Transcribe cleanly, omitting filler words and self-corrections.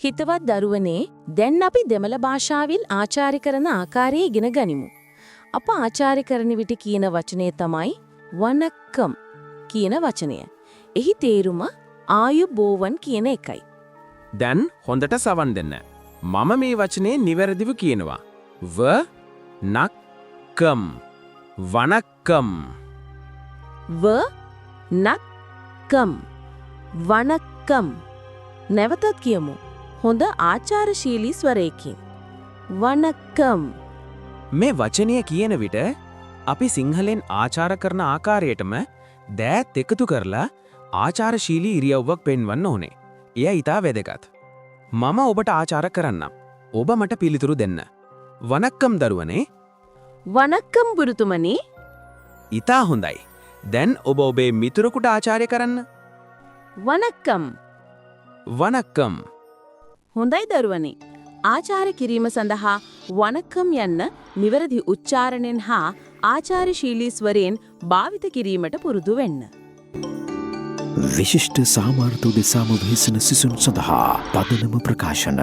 හිතවත් දරුවනේ දැන් අපි දෙමළ භාෂාවෙන් ආචාර්ය කරන ආකාරය ඉගෙන ගනිමු. අප ආචාර්ය කරන විට කියන වචනය තමයි වනක්කම් කියන වචනය. එහි තේරුම ආයුබෝවන් කියන එකයි. දැන් හොඳට සවන් දෙන්න. මම මේ වචනේ නිවැරදිව කියනවා. නක්කම් වනක්කම් නක්කම් වනක්කම් නැවතත් කියමු. හොඳ ආචාරශීලී ස්වරයකින්. වනක්කම්. මේ වචනය කියන විට අපි සිංහලෙන් ආචාර කරන ආකාරයටම දෑත් එකතු කරලා ආචාරශීලී ඉරියව්වක් පෙන්වන්න ඕනේ. එය ඊටා වැදගත්. මම ඔබට ආචාර කරන්නම්. ඔබ මට පිළිතුරු දෙන්න. වනක්කම් දරුවනේ. වනක්කම් ගුරුතුමනි. ඊටා හොඳයි. දැන් ඔබ ඔබේ මිතුරෙකුට ආචාර්ය කරන්න. වනක්කම්. වනක්කම්. හොඳයි දරුවනි. ආචාර කිරීම සඳහා වනක්කම් යන්න නිවැරදි උච්චාරණයෙන් හා ආචාරශීලී ස්වරයෙන් භාවිත කිරීමට පුරුදු වෙන්න. විශිෂ්ට සාමාර්ථ දෙසාම වෙහෙසන සිසුන් සඳහා පදනම ප්‍රකාශන